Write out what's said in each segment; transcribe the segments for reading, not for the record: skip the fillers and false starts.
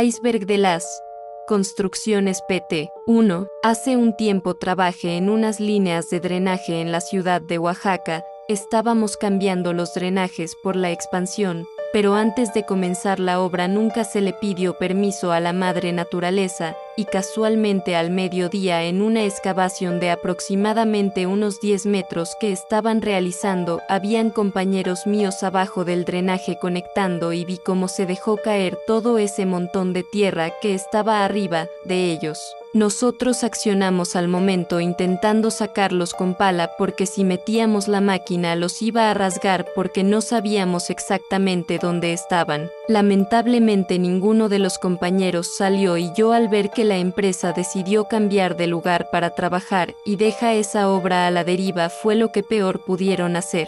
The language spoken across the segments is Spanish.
Iceberg de las construcciones PT. 1. Hace un tiempo trabajé en unas líneas de drenaje en la ciudad de Oaxaca. Estábamos cambiando los drenajes por la expansión, pero antes de comenzar la obra nunca se le pidió permiso a la madre naturaleza, y casualmente al mediodía en una excavación de aproximadamente unos 10 metros que estaban realizando, habían compañeros míos abajo del drenaje conectando y vi cómo se dejó caer todo ese montón de tierra que estaba arriba de ellos. Nosotros accionamos al momento intentando sacarlos con pala porque si metíamos la máquina los iba a rasgar porque no sabíamos exactamente dónde estaban. Lamentablemente ninguno de los compañeros salió y yo al ver que la empresa decidió cambiar de lugar para trabajar y deja esa obra a la deriva fue lo que peor pudieron hacer.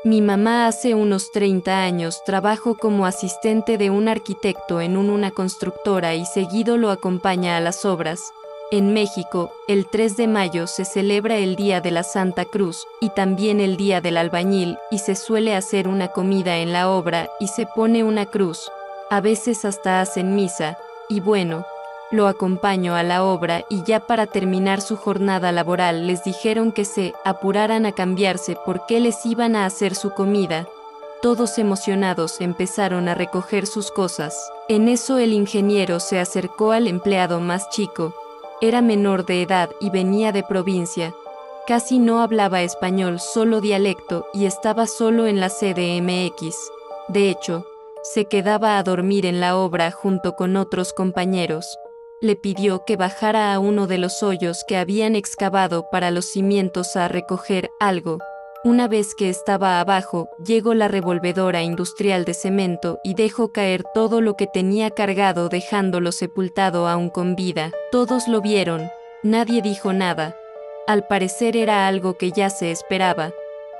Mi mamá hace unos 30 años trabajó como asistente de un arquitecto en una constructora y seguido lo acompaña a las obras. En México, el 3 de mayo se celebra el Día de la Santa Cruz y también el Día del Albañil y se suele hacer una comida en la obra y se pone una cruz. A veces hasta hacen misa, y bueno, lo acompaño a la obra y ya para terminar su jornada laboral les dijeron que se apuraran a cambiarse porque les iban a hacer su comida. Todos emocionados empezaron a recoger sus cosas. En eso el ingeniero se acercó al empleado más chico. Era menor de edad y venía de provincia. Casi no hablaba español, solo dialecto, y estaba solo en la CDMX. De hecho, se quedaba a dormir en la obra junto con otros compañeros. Le pidió que bajara a uno de los hoyos que habían excavado para los cimientos a recoger algo. Una vez que estaba abajo, llegó la revolvedora industrial de cemento y dejó caer todo lo que tenía cargado dejándolo sepultado aún con vida. Todos lo vieron, nadie dijo nada. Al parecer era algo que ya se esperaba.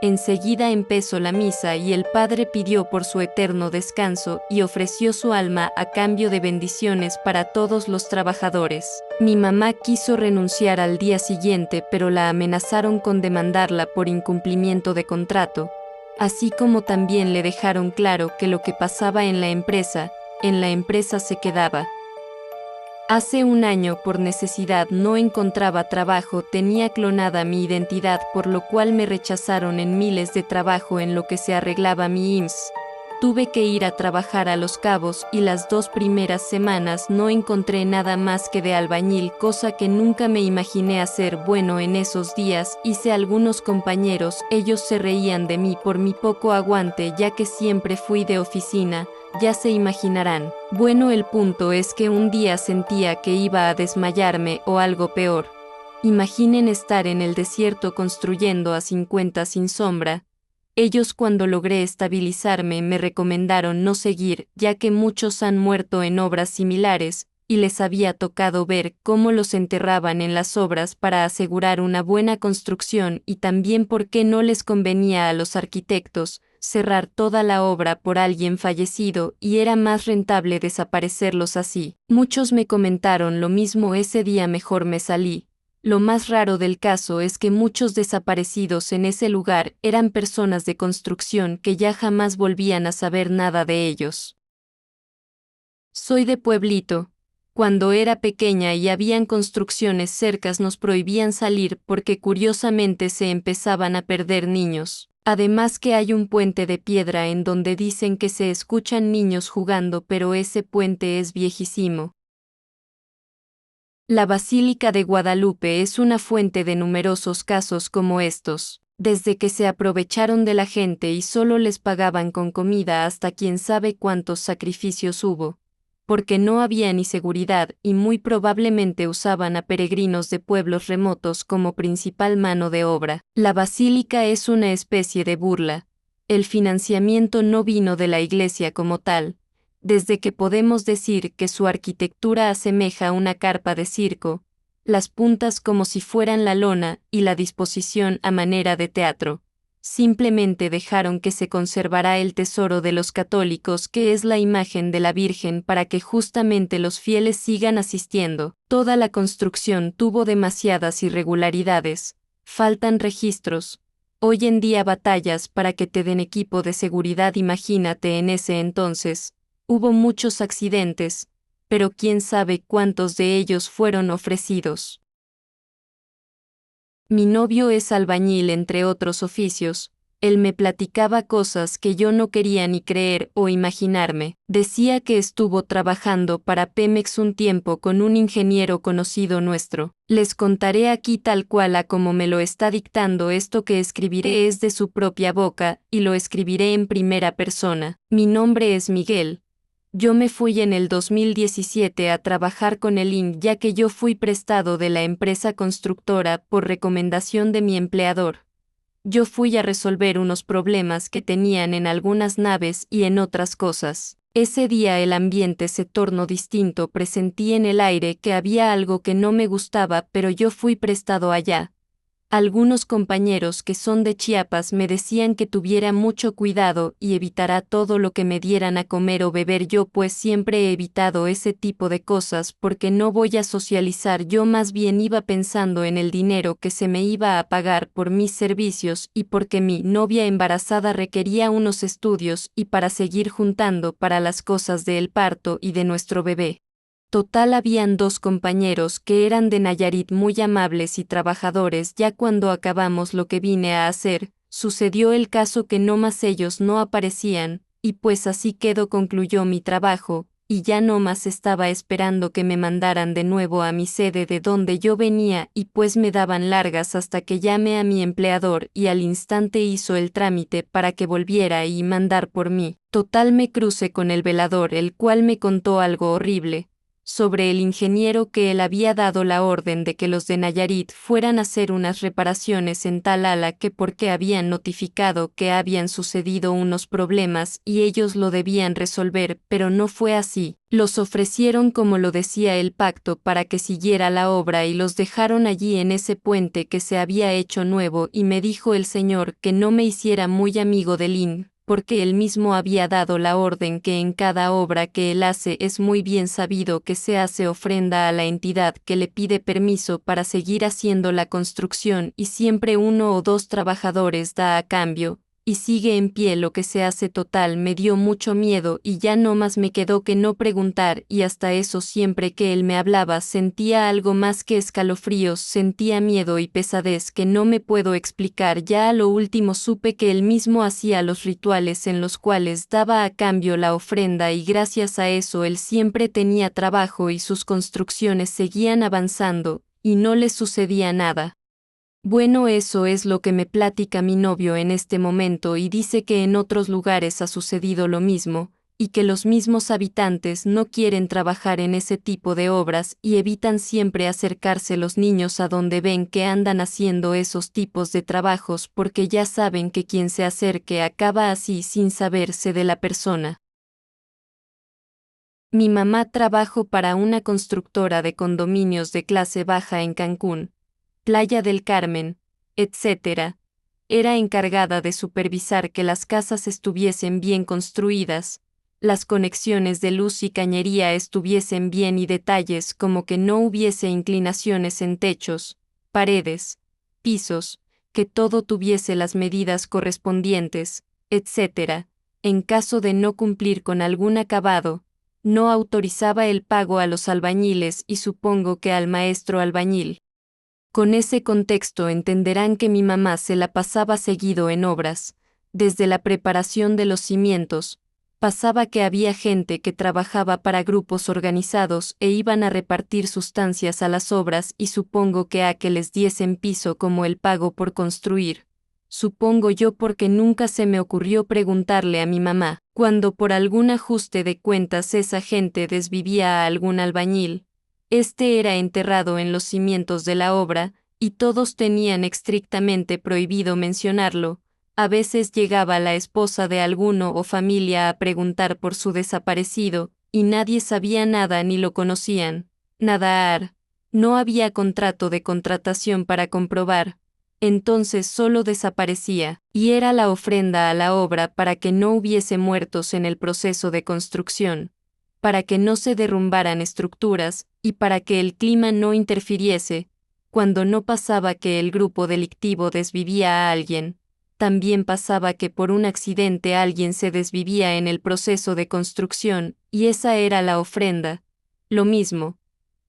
Enseguida empezó la misa y el padre pidió por su eterno descanso y ofreció su alma a cambio de bendiciones para todos los trabajadores. Mi mamá quiso renunciar al día siguiente, pero la amenazaron con demandarla por incumplimiento de contrato, así como también le dejaron claro que lo que pasaba en la empresa se quedaba. Hace un año por necesidad no encontraba trabajo, tenía clonada mi identidad por lo cual me rechazaron en miles de trabajo en lo que se arreglaba mi IMSS. Tuve que ir a trabajar a Los Cabos y las 2 primeras semanas no encontré nada más que de albañil, cosa que nunca me imaginé hacer. Bueno, en esos días hice algunos compañeros, ellos se reían de mí por mi poco aguante ya que siempre fui de oficina. Ya se imaginarán. Bueno, el punto es que un día sentía que iba a desmayarme o algo peor. Imaginen estar en el desierto construyendo a 50 sin sombra. Ellos cuando logré estabilizarme me recomendaron no seguir, ya que muchos han muerto en obras similares, y les había tocado ver cómo los enterraban en las obras para asegurar una buena construcción y también por qué no les convenía a los arquitectos cerrar toda la obra por alguien fallecido y era más rentable desaparecerlos así. Muchos me comentaron lo mismo ese día, mejor me salí. Lo más raro del caso es que muchos desaparecidos en ese lugar eran personas de construcción que ya jamás volvían a saber nada de ellos. Soy de pueblito. Cuando era pequeña y habían construcciones cercas nos prohibían salir porque curiosamente se empezaban a perder niños. Además que hay un puente de piedra en donde dicen que se escuchan niños jugando, pero ese puente es viejísimo. La Basílica de Guadalupe es una fuente de numerosos casos como estos, desde que se aprovecharon de la gente y solo les pagaban con comida hasta quién sabe cuántos sacrificios hubo, porque no había ni seguridad y muy probablemente usaban a peregrinos de pueblos remotos como principal mano de obra. La basílica es una especie de burla. El financiamiento no vino de la iglesia como tal, desde que podemos decir que su arquitectura asemeja una carpa de circo, las puntas como si fueran la lona y la disposición a manera de teatro. Simplemente dejaron que se conservara el tesoro de los católicos, que es la imagen de la Virgen, para que justamente los fieles sigan asistiendo. Toda la construcción tuvo demasiadas irregularidades, faltan registros. Hoy en día batallas para que te den equipo de seguridad, imagínate en ese entonces. Hubo muchos accidentes, pero quién sabe cuántos de ellos fueron ofrecidos. Mi novio es albañil entre otros oficios. Él me platicaba cosas que yo no quería ni creer o imaginarme. Decía que estuvo trabajando para Pemex un tiempo con un ingeniero conocido nuestro. Les contaré aquí tal cual a como me lo está dictando. Esto que escribiré es de su propia boca, y lo escribiré en primera persona. Mi nombre es Miguel. Yo me fui en el 2017 a trabajar con el IN ya que yo fui prestado de la empresa constructora por recomendación de mi empleador. Yo fui a resolver unos problemas que tenían en algunas naves y en otras cosas. Ese día el ambiente se tornó distinto, presentí en el aire que había algo que no me gustaba, pero yo fui prestado allá. Algunos compañeros que son de Chiapas me decían que tuviera mucho cuidado y evitara todo lo que me dieran a comer o beber. Yo pues siempre he evitado ese tipo de cosas porque no voy a socializar. Yo más bien iba pensando en el dinero que se me iba a pagar por mis servicios y porque mi novia embarazada requería unos estudios y para seguir juntando para las cosas del parto y de nuestro bebé. Total, habían dos compañeros que eran de Nayarit muy amables y trabajadores. Ya cuando acabamos lo que vine a hacer, sucedió el caso que no más ellos no aparecían, y pues así quedó, concluyó mi trabajo, y ya no más estaba esperando que me mandaran de nuevo a mi sede de donde yo venía, y pues me daban largas hasta que llamé a mi empleador y al instante hizo el trámite para que volviera y mandar por mí. Total, me crucé con el velador, el cual me contó algo horrible sobre el ingeniero, que él había dado la orden de que los de Nayarit fueran a hacer unas reparaciones en tal ala, que porque habían notificado que habían sucedido unos problemas y ellos lo debían resolver, pero no fue así. Los ofrecieron como lo decía el pacto para que siguiera la obra y los dejaron allí en ese puente que se había hecho nuevo, y me dijo el señor que no me hiciera muy amigo del IN, porque él mismo había dado la orden que en cada obra que él hace es muy bien sabido que se hace ofrenda a la entidad que le pide permiso para seguir haciendo la construcción, y siempre uno o dos trabajadores da a cambio, y sigue en pie lo que se hace. Total, me dio mucho miedo y ya no más me quedó que no preguntar, y hasta eso siempre que él me hablaba sentía algo más que escalofríos, sentía miedo y pesadez que no me puedo explicar. Ya a lo último supe que él mismo hacía los rituales en los cuales daba a cambio la ofrenda, y gracias a eso él siempre tenía trabajo y sus construcciones seguían avanzando, y no le sucedía nada. Bueno, eso es lo que me platica mi novio en este momento, y dice que en otros lugares ha sucedido lo mismo, y que los mismos habitantes no quieren trabajar en ese tipo de obras y evitan siempre acercarse los niños a donde ven que andan haciendo esos tipos de trabajos, porque ya saben que quien se acerque acaba así sin saberse de la persona. Mi mamá trabajó para una constructora de condominios de clase baja en Cancún, Playa del Carmen, etc. Era encargada de supervisar que las casas estuviesen bien construidas, las conexiones de luz y cañería estuviesen bien y detalles como que no hubiese inclinaciones en techos, paredes, pisos, que todo tuviese las medidas correspondientes, etc. En caso de no cumplir con algún acabado, no autorizaba el pago a los albañiles y supongo que al maestro albañil. Con ese contexto entenderán que mi mamá se la pasaba seguido en obras, desde la preparación de los cimientos. Pasaba que había gente que trabajaba para grupos organizados e iban a repartir sustancias a las obras, y supongo que a que les diesen piso como el pago por construir. Supongo yo, porque nunca se me ocurrió preguntarle a mi mamá, cuando por algún ajuste de cuentas esa gente desvivía a algún albañil. Este era enterrado en los cimientos de la obra, y todos tenían estrictamente prohibido mencionarlo. A veces llegaba la esposa de alguno o familia a preguntar por su desaparecido, y nadie sabía nada ni lo conocían. Nada. No había contrato de contratación para comprobar. Entonces solo desaparecía, y era la ofrenda a la obra para que no hubiese muertos en el proceso de construcción, para que no se derrumbaran estructuras, y para que el clima no interfiriese. Cuando no pasaba que el grupo delictivo desvivía a alguien, también pasaba que por un accidente alguien se desvivía en el proceso de construcción, y esa era la ofrenda. lo mismo.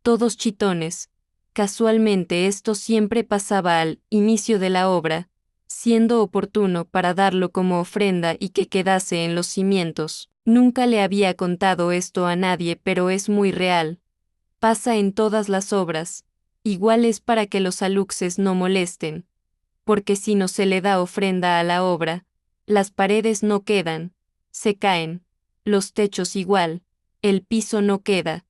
Todos chitones. Casualmente esto siempre pasaba al inicio de la obra, siendo oportuno para darlo como ofrenda y que quedase en los cimientos. Nunca le había contado esto a nadie, pero es muy real. Pasa en todas las obras. Igual es para que los aluxes no molesten. Porque si no se le da ofrenda a la obra, las paredes no quedan, se caen, los techos igual, el piso no queda,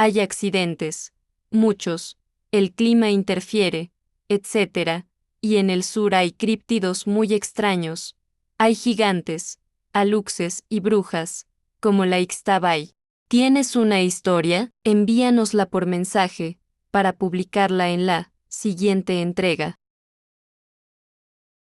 hay accidentes, muchos, el clima interfiere, etc., y en el sur hay críptidos muy extraños, hay gigantes, aluxes y brujas, como la Ixtabay. ¿Tienes una historia? Envíanosla por mensaje, para publicarla en la siguiente entrega.